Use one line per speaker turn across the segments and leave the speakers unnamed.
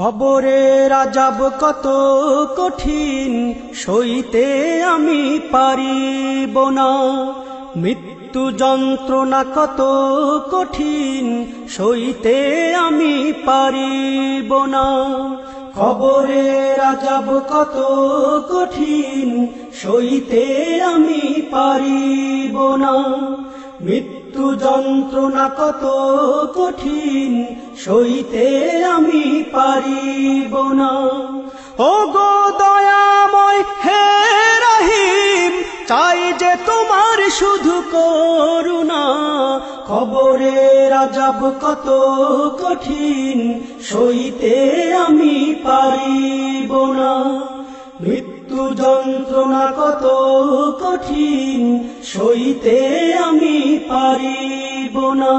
কবরের আযাব কত কঠিন, সইতে আমি পারিব না। মৃত্যু যন্ত্রণা কত কঠিন, সইতে আমি পারিব না। কবরের আযাব কত কঠিন, সইতে আমি পারিব না। মৃত্যু যন্ত্রণা কত কঠিন, সইতে আমি পারিব না। ও গো দয়াময় হে রহিম, চাই যে তোমার শুধু করুণা। কবরের আযাব কত কঠিন, সইতে আমি পারিব না। মৃত্যু যন্ত্রণা কত কঠিন, সইতে আমি পারিব না।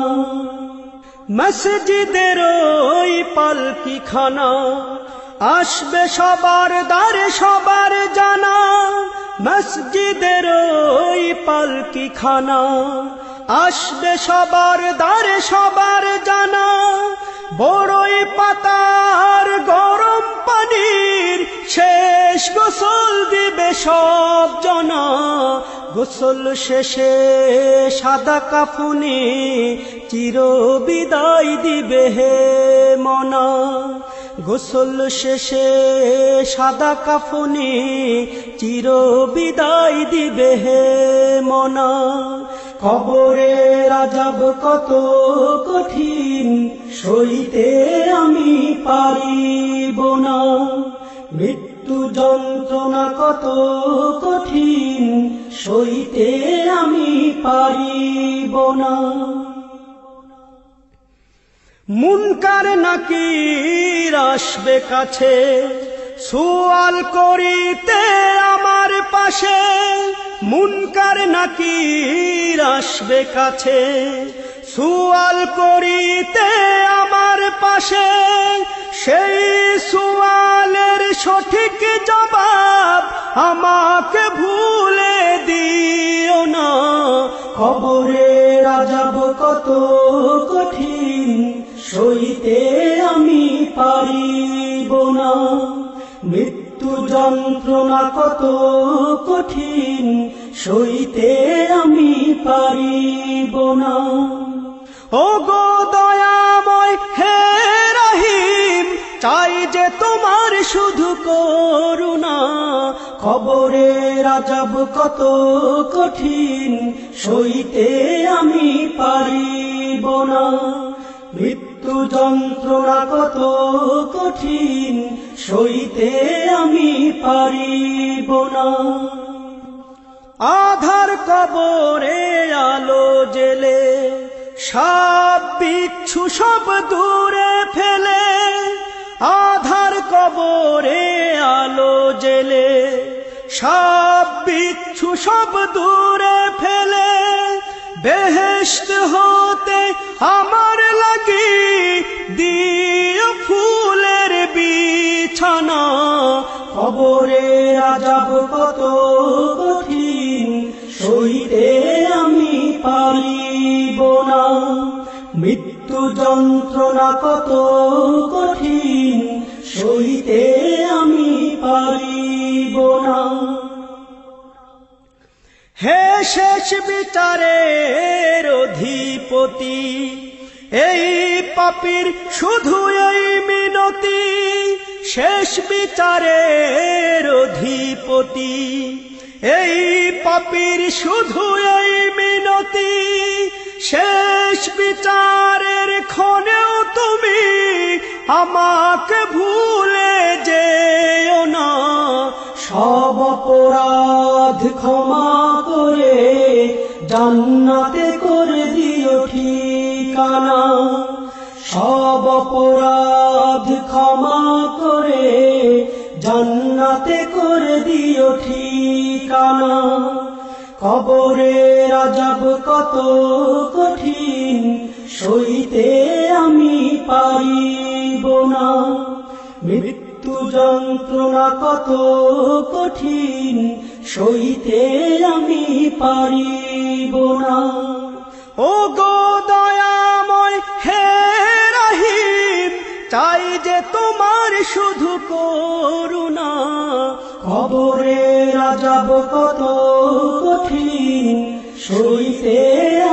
মসজিদের ওই পালকিখানা, আসবে সবার দ্বারে সবার জানা। মসজিদের ওই পালকিখানা, আসবে সবার দ্বারে সবার জানা। বড়ই পাতার গরম পানির শেষ গোসল দিবে সব জনা। গোসল শেষে সাদা কাফনে চির বিদায় দিবে হে মনা। গোসল শেষে সাদা কাফনে চির বিদায় দিবে হে মনা। কবরের আযাব কত কঠিন, সইতে আমি পারিব না। মৃত্যু যন্ত্রণা কত কঠিন, সইতে আমি পারিব না। মুনকার নাকির আসবে কাছে, সুয়াল করিতে আমার পাশে। মুনকার নাকির আসবে কাছে, সুয়াল করিতে আমার পাশে। সেই সুয়ালের সঠিক জবাব আমাকে ভুলে দিও না। কবরের আযাব কত কঠিন, সইতে আমি পারিব না। মৃত্যু যন্ত্রণা কত কঠিন, সইতে আমি পারিব না। ও গো দয়াময় হে রহিম, চাই যে তোমার শুধু করুণা। কবরের আযাব কত কঠিন, সইতে আমি পারিব না। মৃত্যু যন্ত্রণা কত কঠিন, সইতে আমি পারিব না। আধার কবরে আলো জেলে, সাপ বিচ্ছু সব দূরে ফেলে। আধার কবরে আলো জেলে, সাপ বিচ্ছু সব দূরে ফেলে। বেহেশত হতে আমার লাগি দিও ফুলের বিছানা। কবরের আযাব কত কঠিন, সইতে আমি পারিব না। মৃত্যু যন্ত্রণা কত কঠিন, সইতে আমি পারিব না। হে শেষ বিচারের অধিপতি, এই পাপীর শুধু এই মিনতি। শেষ বিচারের অধিপতি, এই পাপীর শুধু এই মিনতি। শেষ বিচারের ক্ষণেও তুমি আমাকে ভুলে যেও না। সব অপরাধ ক্ষমা করে জান্নাতে করে দিও ঠিকানা। সব অপরাধ ক্ষমা করে জান্নাতে করে দিও ঠিকানা। কবরের আযাব কত কঠিন, সইতে আমি পারিব না। মৃত্যু যন্ত্রণা কত কঠিন, সইতে আমি পারিব না। ও গো দয়াময় হে রহিম, চাই যে তোমার শুধু করুণা, কবরের আযাব কত কঠিন, সইতে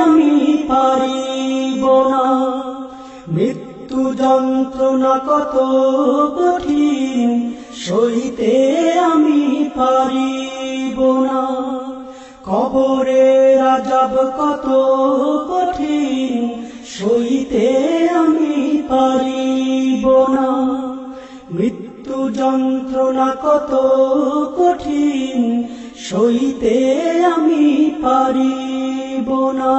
আমি পারিব না। মৃত্যু যন্ত্রণা কত কঠিন, সইতে আমি পারিব না। কবরের আযাব কত কঠিন, সইতে আমি পারিব না। মৃত্যু যন্ত্রণা কত কঠিন, সইতে আমি পারিব না।